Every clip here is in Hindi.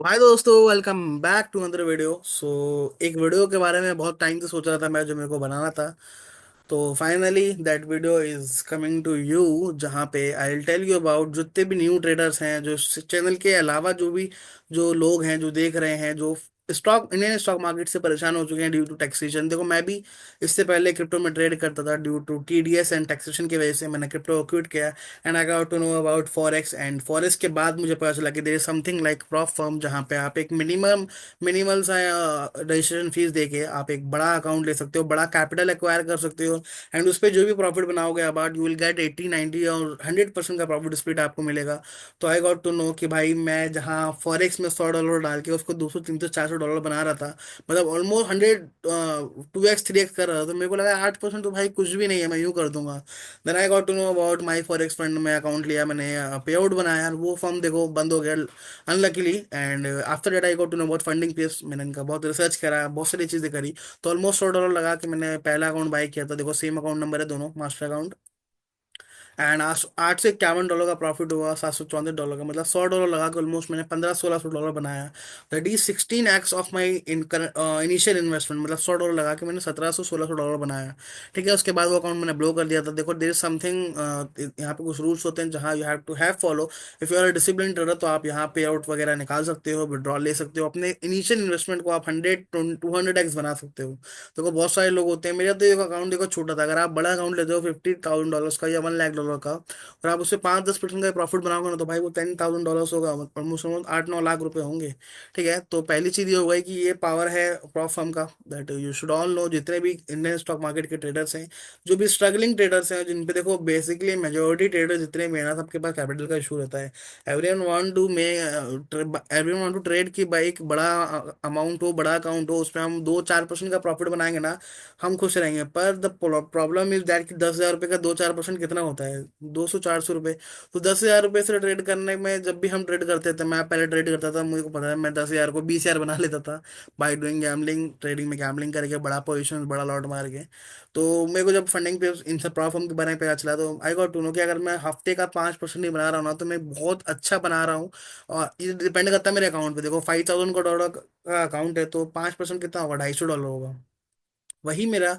भाई दोस्तों, welcome back to another video. एक वीडियो के बारे में बहुत टाइम से सोच रहा था मैं, जो मेरे को बनाना था। तो finally that video is coming to you, जहाँ पे I will tell you about जितने भी न्यू ट्रेडर्स हैं, जो चैनल के अलावा जो भी जो लोग हैं जो देख रहे हैं, जो इंडियन स्टॉक मार्केट से परेशान हो चुके हैं ड्यू टू टैक्सेशन। देखो, मैं भी इससे पहले क्रिप्टो में ट्रेड करता था, due to TDS and taxation की वजह से मैंने क्रिप्टो को क्विट किया। And I got to know about forex, and forex के बाद मुझे पता चला कि there is something like prop firm, जहाँ पे आप एक मिनिमल सा रजिस्ट्रेशन फीस देके आप एक बड़ा अकाउंट ले सकते हो, बड़ा कैपिटल एक्वायर कर सकते हो। एंड उस पर जो भी प्रॉफिट बनाओगे अबाउट यू विल गेट 80 90 और 100% का प्रॉफिट स्प्लिट आपको मिलेगा। तो आई गॉट टू नो कि भाई, मैं जहाँ फॉरेक्स में $100 डाल के उसको 200 300 400 डॉलर बना रहा था, मतलब ऑलमोस्ट 2x 3x कर रहा था, तो मेरे को लगा 8% तो भाई कुछ भी नहीं है, मैं यूँ कर दूंगा। Then I got to know about my forex fund में अकाउंट लिया मैंने, पे आउट बनाया, और वो फॉर्म देखो बंद हो गया unluckily. And after that I got to know about funding page. मैंने इनका बहुत रिसर्च करा, बहुत सारी चीज़ें करी। तो ऑलमोस्ट $100 लगा के मैंने पहला अकाउंट बाय किया था। देखो, सेम अकाउंट नंबर है दोनों, मास्टर अकाउंट। एंड 8 से 51 डॉलर का प्रॉफिट हुआ, $734 का, मतलब $100 लगा के ऑलमोस्ट मैंने 1500 1600 डॉलर बनाया। That is 16x of my initial investment, मतलब $100 लगा के मैंने 1700 1600 डॉलर बनाया। ठीक है, उसके बाद वो अकाउंट मैंने ब्लॉक कर दिया था। देखो, देर इज समथिंग, यहाँ पे कुछ रूल्स होते हैं जहाँ you have to have follow. If you are discipline trader तो आप यहाँ पे आउट वगैरह निकाल सकते हो, विड्रॉल ले सकते हो, अपने इनिशियल इन्वेस्टमेंट को आप 100 200x बना सकते हो। देखो, बहुत सारे लोग होते हैं, मेरा तो एक अकाउंट देखो छोटा था, अगर आप बड़ा अकाउंट लेते हो $50,000 का या $1 लाख का, और आप उससे 5-10% का प्रॉफिट बनाओगे ना, तो भाई वो $10,000 होगा, ऑलमोस्ट 8-9 लाख रुपए होंगे। ठीक है, तो पहली चीज ये हो गई कि ये पावर है प्रॉप फर्म का, that you should all no. जितने भी इंडियन स्टॉक मार्केट के ट्रेडर्स हैं, जो भी स्ट्रगलिंग ट्रेडर्स हैं, जिन पे देखो बेसिकली मेजोरिटी ट्रेडर जितने भी हैं ना, सबके पास कैपिटल का इशू रहता है। एवरीवन वांट टू ट्रेड की भाई, एक बड़ा अमाउंट हो, बड़ा अकाउंट हो, उसमें हम 2-4% का प्रॉफिट बनाएंगे ना, हम खुश रहेंगे। पर द प्रॉब्लम इज दैट कि 10,000 रुपये का 2-4% कितना होता है? 200-400 रुपये। तो 10,000 रुपये से ट्रेड करने में, जब भी हम ट्रेड करते थे, मैं पहले ट्रेड करता था, मुझे को पता है, मैं 10,000 को 20,000 बना लेता था बाय डूइंग गैम्बलिंग, ट्रेडिंग में गैम्बलिंग करके, बड़ा पोजिशन, बड़ा लॉट मार के। तो मेरे को जब फंडिंग पे इन सब प्रॉब्लम के बारे में पता चला, तो आई गॉट टू नो कि अगर मैं हफ्ते का 5% ही बना रहा हूँ ना, तो मैं बहुत अच्छा बना रहा हूँ। और ये डिपेंड करता है मेरे अकाउंट पे। देखो, $5,000 का अकाउंट है, तो 5% कितना होगा? $250 होगा। वही मेरा,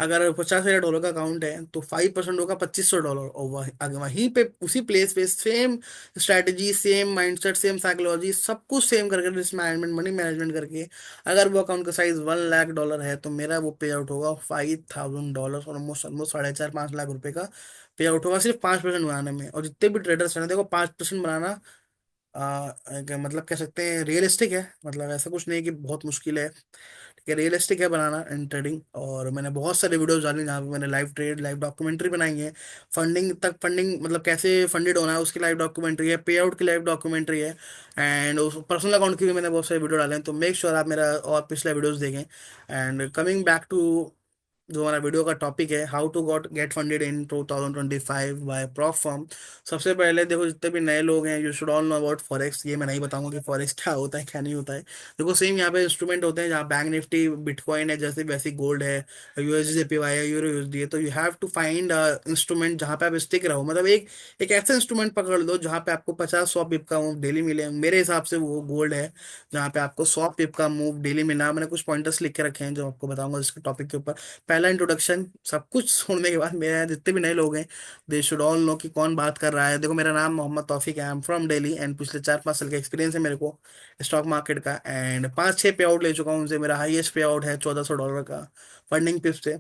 अगर $50,000 का अकाउंट है, तो 5% होगा $2,500। और वहीं पे उसी प्लेस पे same strategy, same mindset, same psychology, सब कुछ सेम करके, रिस्क मैनेजमेंट, मनी मैनेजमेंट करके, अगर वो अकाउंट का साइज $1 लाख है, तो मेरा वो पे आउट होगा $5,000, ऑलमोस्ट ऑलमोस्ट 4.5 5 लाख रुपए का पे आउट होगा, सिर्फ 5% बनाने में। और जितने भी ट्रेडर्स हैं ना, देखो, 5% बनाना मतलब कह सकते हैं रियलिस्टिक है, मतलब ऐसा कुछ नहीं कि बहुत मुश्किल है। ठीक है, रियलिस्टिक है बनाना इन ट्रेडिंग। और मैंने बहुत सारे वीडियोस डाले जहाँ पे मैंने लाइव ट्रेड, लाइव डॉक्यूमेंट्री बनाई है। फंडिंग मतलब कैसे फंडेड होना है उसकी लाइव डॉक्यूमेंट्री है, पे आउट की लाइव डॉक्यूमेंट्री है। एंड उस पर्सनल अकाउंट की भी मैंने बहुत सारे वीडियो डाले हैं, तो मेक श्योर आप मेरा और पिछले वीडियोस देखें। एंड कमिंग बैक टू जो हमारा वीडियो का टॉपिक है, how to got get funded in 2025 by prop firm. सबसे पहले देखो, जितने भी नए लोग हैं, you should all know about forex. ये मैं नहीं बताऊंगा कि फॉरेक्स क्या होता है, क्या नहीं होता है। देखो, सेम यहाँ पे इंस्ट्रूमेंट होते हैं, जहाँ बैंक निफ्टी, बिटकॉइन है, जैसे वैसी गोल्ड है, USDJPY है, यूरो यूएसडी है। तो you have to find instrument जहाँ पे आप स्टिक रहो, मतलब एक एक ऐसा इंस्ट्रूमेंट पकड़ लो जहाँ पे आपको 50-100 पिप का मूव डेली मिले। मेरे हिसाब से वो गोल्ड है, जहाँ पे आपको 100 पिप का मूव डेली मिला। मैंने कुछ पॉइंटर्स लिख के रखे हैं जो आपको बताऊंगा इसके टॉपिक के ऊपर। पहला इंट्रोडक्शन, सब कुछ सुनने के बाद, मेरे यहाँ जितने भी नए लोग हैं, दे शुड ऑल नो कि कौन बात कर रहा है। देखो, मेरा नाम मोहम्मद तौफीक है, I am from Delhi, and पिछले 4-5 साल का एक्सपीरियंस है मेरे को स्टॉक मार्केट का। एंड 5-6 पे आउट ले चुका हूँ उनसे। मेरा हाईएस्ट पे आउट है $1,400 का फंडिंग पिप से।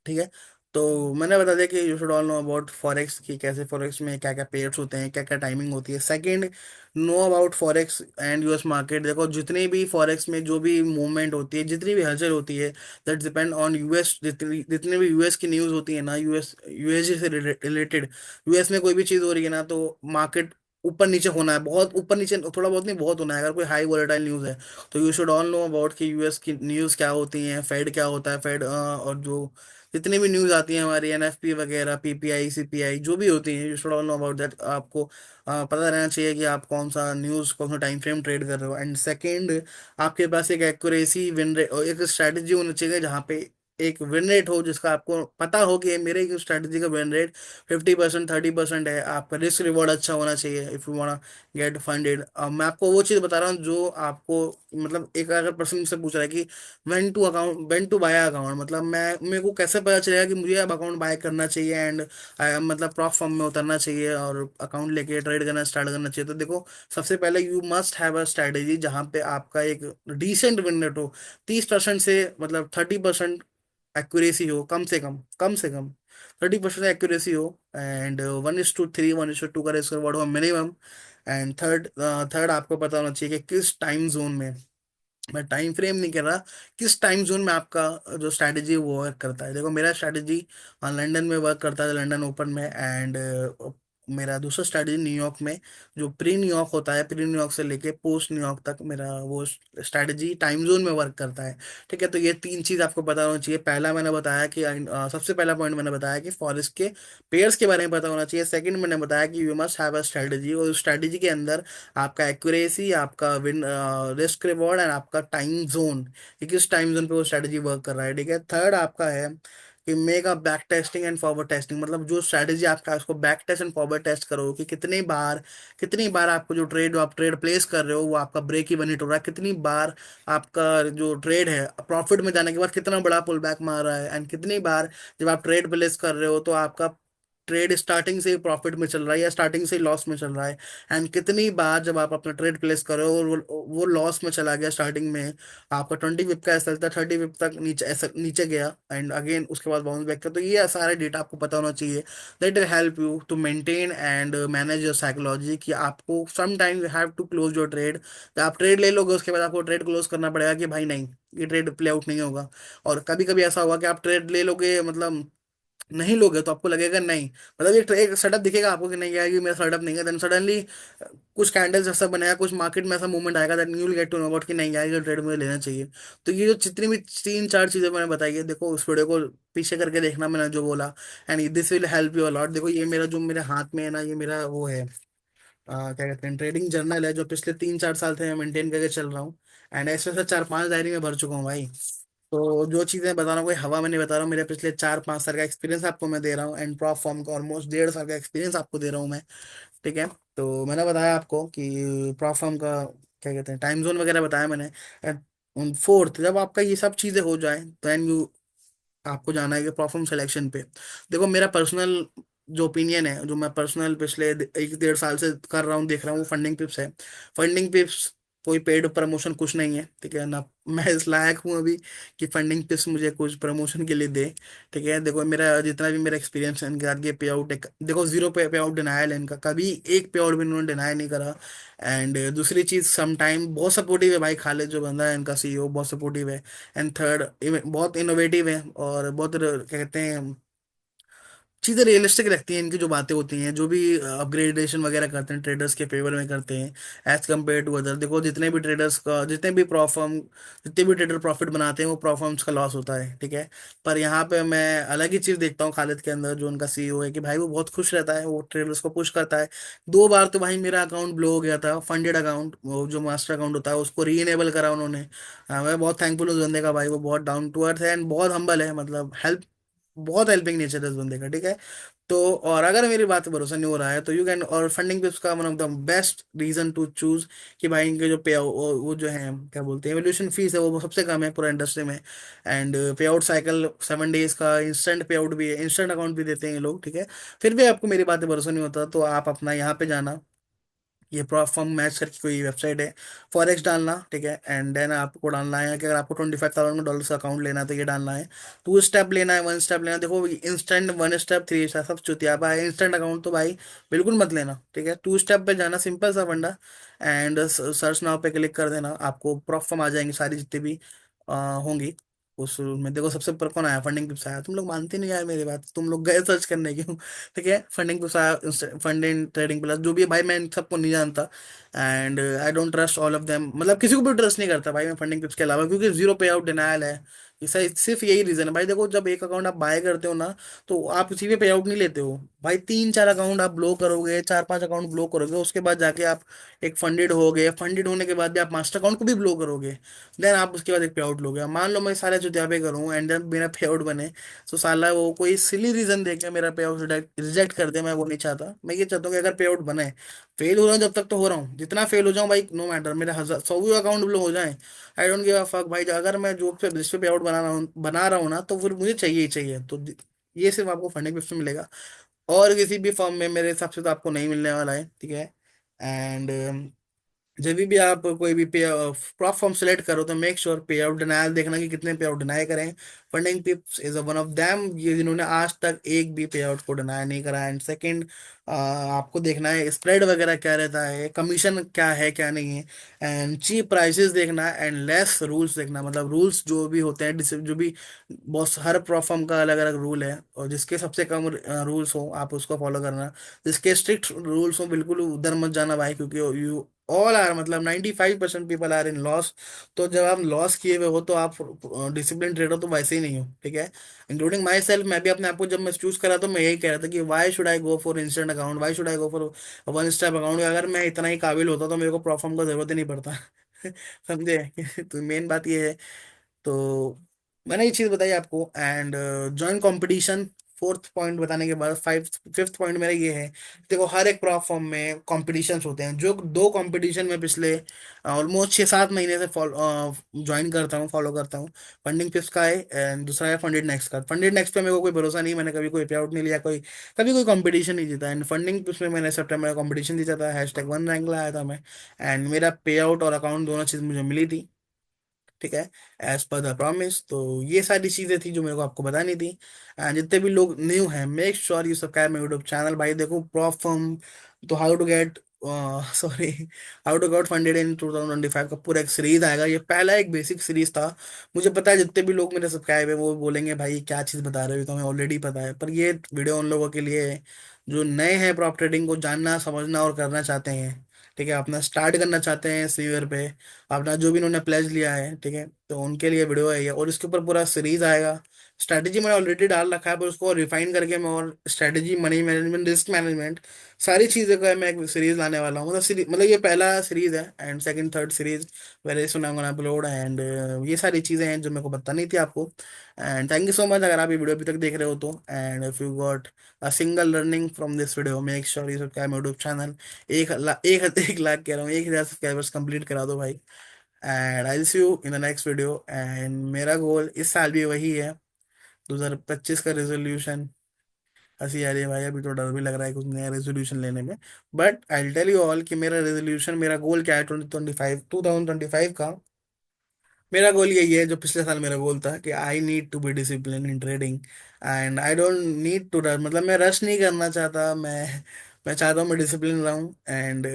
ठीक है, तो मैंने बता दिया कि you should all know about forex, की कैसे फॉरेक्स में क्या क्या पेयर्स होते हैं, क्या क्या टाइमिंग होती है। Second, no about forex and US market. देखो, जितनी भी फॉरेक्स में जो भी मूवमेंट होती है, जितनी भी हलचल होती है, दैट डिपेंड ऑन यूएस। जितनी जितनी भी यूएस की न्यूज़ होती है ना, यूएसए से रिलेटेड, यूएस में कोई भी चीज़ हो रही है ना, तो मार्केट ऊपर नीचे होना है, बहुत ऊपर नीचे, थोड़ा बहुत नहीं, बहुत होना है। अगर कोई हाई वोलेटाइल न्यूज़ है, तो you should all know about कि यूएस की न्यूज़ क्या होती है, फेड क्या होता है, फेड और जो जितनी भी न्यूज़ आती है हमारी, एनएफपी वगैरह, पीपीआई, सीपीआई, जो भी होती है, you should all know about that. आपको पता रहना चाहिए कि आप कौन सा न्यूज़, कौन सा टाइम फ्रेम ट्रेड कर रहे हो। एंड सेकेंड, आपके पास एक एक्यूरेसी एक स्ट्रैटेजी होनी चाहिए, जहाँ पे एक विन रेट हो जिसका आपको पता हो कि मेरे की स्ट्रैटेजी का विन रेट 50%, 30% है। आपका रिस्क रिवॉर्ड अच्छा होना चाहिए if you want get funded. मैं आपको वो चीज़ बता रहा हूँ जो आपको, मतलब एक अगर पर्सन से पूछ रहा है कि व्हेन टू बाय अकाउंट, मतलब मैं मेरे को कैसे पता चलेगा कि मुझे अब अकाउंट बाय करना चाहिए एंड मतलब प्रॉप फॉर्म में उतरना चाहिए और अकाउंट लेके ट्रेड करना स्टार्ट करना चाहिए। तो देखो, सबसे पहले you must have a strategy जहाँ पे आपका एक डिसेंट विन रेट हो, 30% से मतलब 30% एक्यूरेसी हो, कम से कम 30% एक्यूरेसी हो, एंड 1:3, 1:2 का रेशो वर्ड हो मिनिमम। एंड थर्ड आपको पता होना चाहिए कि किस टाइम जोन में, मैं टाइम फ्रेम नहीं कर रहा, किस टाइम जोन में आपका जो स्ट्रैटेजी वो वर्क करता है। देखो मेरा स्ट्रैटेजी लंदन में वर्क करता है, लंदन ओपन में, एंड मेरा दूसरा स्ट्रैटेजी न्यूयॉर्क में, जो प्री न्यूयॉर्क होता है, प्री न्यूयॉर्क से लेके पोस्ट न्यूयॉर्क तक मेरा वो स्ट्रैटेजी टाइम जोन में वर्क करता है। ठीक है, तो ये तीन चीज आपको पता होना चाहिए। पहला मैंने बताया कि सबसे पहला पॉइंट मैंने बताया कि फॉरेस्ट के पेयर्स के बारे में पता होना चाहिए। सेकंड मैंने बताया कि you must have a strategy, और उस स्ट्रैटेजी के अंदर आपका एक्यूरेसी, आपका विन रिस्क रिवॉर्ड एंड आपका टाइम जोन, कि किस टाइम जोन पे वो स्ट्रैटेजी वर्क कर रहा है। ठीक है, थर्ड आपका है कि make a back testing and forward testing, मतलब जो स्ट्रैटेजी आपका है उसको back test and forward test करो कि कितनी बार आपको जो ट्रेड आप ट्रेड प्लेस कर रहे हो वो आपका ब्रेक इवन हिट हो रहा है, कितनी बार आपका जो ट्रेड है प्रॉफिट में जाने के बाद कितना बड़ा पुल बैक मार रहा है, एंड कितनी बार जब आप ट्रेड प्लेस कर रहे हो तो आपका ट्रेड स्टार्टिंग से ही प्रॉफिट में चल रहा है या स्टार्टिंग से ही लॉस में चल रहा है, एंड कितनी बार जब आप अपना ट्रेड प्लेस कर रहे हो और वो लॉस में चला गया स्टार्टिंग में, आपका 20 पिप का ऐसा चलता है, 30 पिप तक नीचे ऐसा नीचे गया एंड अगेन उसके बाद बाउंस बैक किया। तो ये सारा डेटा आपको पता होना चाहिए। That will help you to maintain and manage your psychology, कि आपको some time you have to close your trade. आप ट्रेड ले लोगे उसके बाद आपको ट्रेड क्लोज करना पड़ेगा कि भाई नहीं, ये ट्रेड प्ले आउट नहीं होगा। और कभी कभी ऐसा होगा कि आप ट्रेड ले लोगे, मतलब नहीं लोगे तो आपको लगेगा नहीं, मतलब एक सेटअप दिखेगा आपको कि नहीं यार ये मेरा सेटअप नहीं है, देन सडनली कुछ कैंडल्स ऐसा बनेगा, कुछ मार्केट में ऐसा मूवमेंट आएगा, that you will get to know about कि नहीं यार ये ट्रेड मुझे लेना चाहिए। तो ये जो जितनी भी तीन चार चीजें मैंने बताई है, देखो उस वीडियो को पीछे करके देखना मैंने जो बोला, and this will help you a lot. देखो ये मेरा जो मेरे हाथ में है ना, ये मेरा वो है क्या कहते हैं, ट्रेडिंग जर्नल है, जो पिछले 3-4 साल से मैं मेंटेन करके चल रहा हूँ। एंड ऐसे से 4-5 डायरी में भर चुका हूँ भाई। तो जो चीजें बता रहा हूँ कोई हवा में नहीं बता रहा हूँ, मेरे पिछले 4-5 साल का एक्सपीरियंस आपको मैं दे रहा हूँ, एंड प्रॉप फॉर्म का ऑलमोस्ट 1.5 साल का एक्सपीरियंस आपको दे रहा हूँ मैं। ठीक है, तो मैंने बताया आपको कि प्रॉप फॉर्म का क्या कहते हैं, टाइम जोन वगैरह बताया मैंने। एंड फोर्थ, जब आपका ये सब चीजें हो जाए देन यू, आपको जाना है कि परफॉर्म सिलेक्शन पे। देखो मेरा पर्सनल जो ओपिनियन है, जो मैं पर्सनल पिछले 1-1.5 साल से कर रहा हूँ देख रहा हूँ, फंडिंग पिप्स है। फंडिंग पिप्स कोई पेड प्रमोशन कुछ नहीं है, ठीक है ना, मैं इस लायक हूँ अभी कि फंडिंग पिप्स मुझे कुछ प्रमोशन के लिए दे। ठीक है, देखो मेरा जितना भी मेरा एक्सपीरियंस है इनके साथ, ये पे आउट है, देखो जीरो पे आउट डिनायल है इनका, कभी एक पे आउट भी इन्होंने डिनाई नहीं करा। एंड दूसरी चीज, सम टाइम बहुत सपोर्टिव है भाई, खालिद जो बंदा है इनका सीईओ बहुत सपोर्टिव है। एंड थर्ड, बहुत इनोवेटिव है और बहुत क्या कहते हैं, चीजें रियलिस्टिक रखती हैं इनकी जो बातें होती हैं, जो भी अपग्रेडेशन वगैरह करते हैं ट्रेडर्स के फेवर में करते हैं एज कम्पेयर टू अदर। देखो जितने भी ट्रेडर्स का, जितने भी ट्रेडर प्रॉफिट बनाते हैं वो प्रॉफर्म्स का लॉस होता है। ठीक है, पर यहाँ पे मैं अलग ही चीज देखता हूँ खालिद के अंदर, जो उनका सीईओ है, कि भाई वो बहुत खुश रहता है, वो ट्रेडर्स को पुश करता है। 2 बार तो भाई मेरा अकाउंट ब्लो हो गया था, फंडेड अकाउंट, वो जो मास्टर अकाउंट होता है उसको री इनेबल करा उन्होंने। मैं बहुत थैंकफुल हूँ उस बंदे का भाई, वो बहुत डाउन टू अर्थ है एंड बहुत हम्बल है, मतलब हेल्प, बहुत हेल्पिंग नेचर है उस बंदे का। ठीक है, तो और अगर मेरी बात पे भरोसा नहीं हो रहा है तो यू कैन, और फंडिंग पे उसका one of the best reason to choose, कि भाई इनके जो पे वो जो है क्या बोलते हैं, एवोल्यूशन फीस है वो सबसे कम है पूरा इंडस्ट्री में। एंड पे आउट साइकिल 7 डेज का, इंस्टेंट पे आउट भी है, इंस्टेंट अकाउंट भी देते हैं ये लोग। ठीक है, फिर भी आपको मेरी बात पे भरोसा नहीं होता तो आप अपना यहाँ पे जाना, ये फॉर्म मैच करके कोई वेबसाइट है, फॉरेक्स डालना। ठीक है, एंड देन आपको डालना है कि अगर आपको $25,000 का अकाउंट लेना है तो ये डालना है। 2 स्टेप लेना है, 1 स्टेप लेना है, देखो इंस्टेंट 1 स्टेप 3 स्टेप सब चुतियापा है, इंस्टेंट अकाउंट तो भाई बिल्कुल मत लेना। ठीक है, 2 स्टेप पे जाना, सिंपल सा फंडा, एंड सर्च नाउ पे क्लिक कर देना, आपको प्रॉप फॉर्म आ जाएंगी सारी जितनी भी होंगी। उसमें देखो सबसे ऊपर कौन आया, फंडिंग पिप्स आया। तुम लोग मानते नहीं यार मेरी बात, तुम लोग गए सर्च करने क्यों। ठीक है, फंडिंग पिप्स आया, फंडिंग ट्रेडिंग प्लस, जो भी है भाई मैं इन सबको नहीं जानता, and I don't trust all of them, मतलब किसी को भी ट्रस्ट नहीं करता भाई मैं फंडिंग पिप्स के अलावा, क्योंकि जीरो पे आउट डिनायल है, ऐसा सिर्फ यही रीजन है भाई। देखो जब एक अकाउंट आप बाय करते हो ना, तो आप उसी पे पे आउट नहीं लेते हो भाई। तीन चार अकाउंट आप ब्लॉक करोगे, चार पांच अकाउंट ब्लॉक करोगे, उसके बाद जाके आप एक फंडेड हो गए, फंडेड होने के बाद भी आप मास्टर अकाउंट को भी ब्लॉक करोगे, देन आप उसके बाद एक पे आउट लोगे। अब मान लो मैं सारे जुतिया पे करूँ एंड देन मेरा पे आउट बने, तो साला वो कोई सिली रीजन देके मेरा पे आउट रिजेक्ट कर दे, मैं वो नहीं चाहता। मैं ये चाहता हूँ कि अगर पे आउट बने, फेल हो रहा हूँ जब तक तो हो रहा हूँ, जितना फेल हो जाऊँ भाई नो मैटर, मेरा हजार सौ अकाउंट ब्लॉक हो जाए, I don't give a fuck भाई। अगर मैं जो पे जिस पे आउट बना रहा हूँ ना, तो फिर मुझे चाहिए ही चाहिए। तो ये सिर्फ आपको फंडिंग पे मिलेगा, और किसी भी फॉर्म में मेरे हिसाब से तो आपको नहीं मिलने वाला है, ठीक है। एंड जब भी आप कोई भी पे प्रॉप फॉर्म सेलेक्ट करो, तो मेक श्योर पे आउट डिनायल देखना कि कितने पे आउट डिनाई करें। Funding tips is one of them, ये जिन्होंने आज तक एक भी पे आउट को डिनाई नहीं करा। एंड सेकंड, आपको देखना है स्प्रेड वगैरह क्या रहता है, कमीशन क्या है क्या नहीं है, एंड चीप प्राइसेस देखना, एंड लेस रूल्स देखना। मतलब रूल्स जो भी होते हैं, जो भी बॉस, हर प्रॉप फॉर्म का अलग अलग रूल है, और जिसके सबसे कम रूल्स हो आप उसको फॉलो करना। जिसके स्ट्रिक्ट रूल्स हो बिल्कुल उधर मत जाना भाई, क्योंकि यू ऑल आर, मतलब 95% पीपल आर इन लॉस। तो जब आप लॉस किए हुए हो तो आप डिसिप्लिन ट्रेडर तो वैसे ही नहीं हो, ठीक है। इंक्लूडिंग माई सेल्फ, मैं भी अपने आप को जब मैं चूज करा तो मैं यही कह रहा था कि why should I go for instant account, why should I go for one step account. अगर मैं इतना ही काबिल होता तो मेरे को प्रॉफर्म का जरूरत ही नहीं पड़ता। समझे। तो मेन बात ये है। तो मैंने ये चीज बताई आपको। And join competition, fourth point बताने के बाद फाइव फिफ्थ पॉइंट मेरा ये है। देखो हर एक प्लेटफॉर्म में कॉम्पिटिशन्स होते हैं, जो दो कंपटीशन में पिछले ऑलमोस्ट 6-7 महीने से ज्वाइन करता हूँ, फॉलो करता हूँ। फंडिंग पिप्स का है, एंड दूसरा है फंडेड नेक्स्ट का। फंडेड नेक्स्ट पे मेरे को कोई भरोसा नहीं, मैंने कभी कोई पे आउट नहीं लिया, कोई कभी कोई कंपटीशन नहीं जीता। एंड फंडिंग पिप्स में मैंने सितंबर में कंपटीशन जीता था, #1 रैंक लाया था मैं। एंड मेरा पे आउट और अकाउंट दोनों चीज मुझे मिली थी, ठीक है, एज पर द प्रॉमिस। तो ये सारी चीजें थी जो मेरे को आपको बतानी थी। जितने भी लोग न्यू हैं, make sure you subscribe my YouTube channel भाई। देखो प्रॉप फ्रॉम, तो how to get sorry, how to get funded in 2025 का पूरा एक सीरीज आएगा। ये पहला एक बेसिक सीरीज था। मुझे पता है जितने भी लोग मेरे सब्सक्राइब है वो बोलेंगे भाई क्या चीज बता रहे हो, ये तो हमें ऑलरेडी पता है। पर ये वीडियो उन लोगों के लिए है जो नए हैं प्रॉप ट्रेडिंग को जानना समझना और करना चाहते हैं, ठीक है, अपना स्टार्ट करना चाहते हैं इस ईयर पे, अपना जो भी उन्होंने प्लेज लिया है, ठीक है। तो उनके लिए वीडियो है ये, और इसके ऊपर पूरा सीरीज आएगा। स्ट्रैटेजी मैंने ऑलरेडी डाल रखा है, पर उसको रिफाइन करके मैं, और strategy, money management, risk management, सारी चीज़ों का मैं एक सीरीज लाने वाला हूँ। मतलब मतलब ये पहला सीरीज है, and second third series very soon I am gonna upload. And ये सारी चीज़ें हैं जो मेरे को बतानी थी आपको। And thank you so much अगर आप ये वीडियो अभी तक देख रहे हो तो। And if you got a single learning from this video, make sure you subscribe my YouTube channel. 1 lakh कह रहा हूँ, 1,000 सब्सक्राइबर्स कंप्लीट करा दो भाई। And I see you in the next video. And मेरा गोल इस साल भी वही है, 2025 का रेजोल्यूशन। हंसी आ रही है भाई, अभी तो डर भी लग रहा है कुछ नया रेजोल्यूशन लेने में। But I tell you all कि मेरा रेजोल्यूशन, मेरा गोल क्या है 2025 का। मेरा गोल यही है जो पिछले साल मेरा गोल था, कि I need to be discipline in trading. And I don't need to rush, मतलब मैं रश नहीं करना चाहता। मैं चाहता हूँ मैं डिसिप्लिन रहूँ, एंड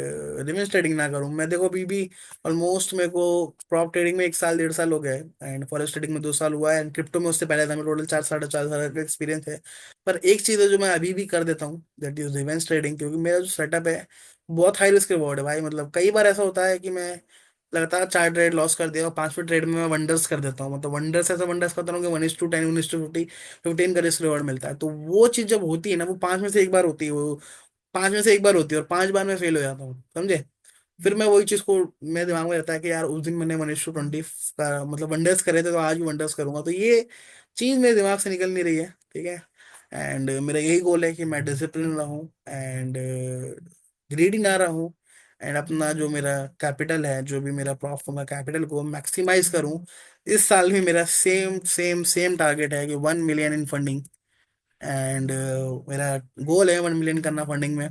रिवेंज ट्रेडिंग ना करूँ। मैं देखो अभी भी ऑलमोस्ट मेरे को प्रॉप ट्रेडिंग में 1 साल 1.5 साल हो गए, एंड फॉरेक्स ट्रेडिंग में 2 साल हुआ है, एंड क्रिप्टो में उससे पहले था। मैं टोटल 4 साढ़े 4 साल का एक्सपीरियंस है। पर एक चीज़ है जो मैं अभी भी कर देता हूँ, दैट इज रिवेंज ट्रेडिंग, क्योंकि मेरा जो सेटअप है बहुत हाई रिस्क रिवॉर्ड है भाई। मतलब कई बार ऐसा होता है कि मैं लगातार 4 ट्रेड लॉस कर दिया, और 5वें ट्रेड में मैं वंडर्स कर देता हूँ। मतलब वंडर्स, ऐसा वंडर्स करता हूँ कि 1:10, 1:50, 15 का रिस्क रिवॉर्ड मिलता है। तो वो चीज़ जब होती है ना, वो 5 में से 1 बार होती है, वो 5 में से 1 बार होती है, और 5 बार में फेल हो जाता हूँ, समझे। फिर मैं वही चीज़ को, मेरे दिमाग में रहता है कि यार उस दिन मैंने 1:20 का मतलब वंडर्स करे थे, तो आज भी वंडर्स करूंगा। तो ये चीज़ मेरे दिमाग से निकल नहीं रही है, ठीक है। एंड मेरा यही गोल है कि मैं डिसिप्लिन रहूं, एंड ग्रीडी ना रहूं, एंड अपना जो मेरा कैपिटल है, जो भी मेरा प्रॉफिट का कैपिटल को मैक्सिमाइज करूं। इस साल भी मेरा सेम सेम सेम टारगेट है कि 1 मिलियन इन फंडिंग। एंड मेरा गोल है 1 मिलियन करना फंडिंग में,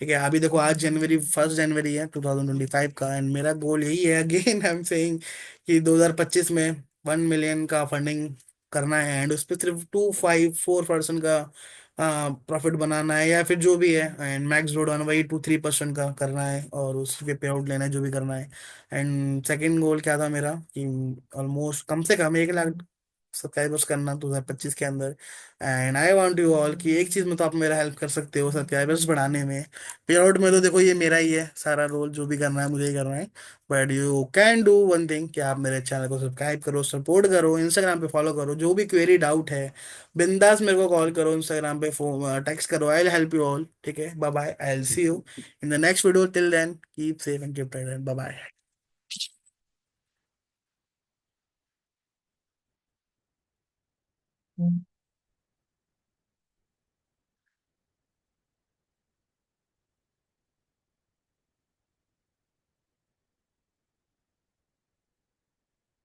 ठीक है। अभी देखो आज जनवरी, 1 जनवरी है 2025 का, एंड मेरा गोल यही है, अगेन आई एम सेइंग, कि 2025 में 1 मिलियन का फंडिंग करना है, एंड उस पर सिर्फ 2-4% का प्रॉफिट बनाना है, या फिर जो भी है। एंड मैक्स रोड ऑन वही 2-3% का करना है, और उस पे पे आउट लेना है जो भी करना है। एंड सेकंड गोल क्या था मेरा, कि ऑलमोस्ट कम से कम 1 लाख, सब्सक्राइबर्स करना 2025 के अंदर। And I want you all कि एक चीज में तो आप मेरा हेल्प कर सकते हो सब्सक्राइबर्स बढ़ाने में। पे आउट में तो देखो ये मेरा ही है, सारा रोल जो भी करना है मुझे ही करना है। But you can do one thing कि आप मेरे चैनल को सब्सक्राइब करो, सपोर्ट करो, इंस्टाग्राम पे फॉलो करो, जो भी क्वेरी डाउट है बिंदास मेरे को कॉल करो, इंस्टाग्राम पे फोन टेक्स्ट करो, I will help you all. ठीक है, bye bye, I will see you in the next video. Till then keep safe and keep tight, bye bye.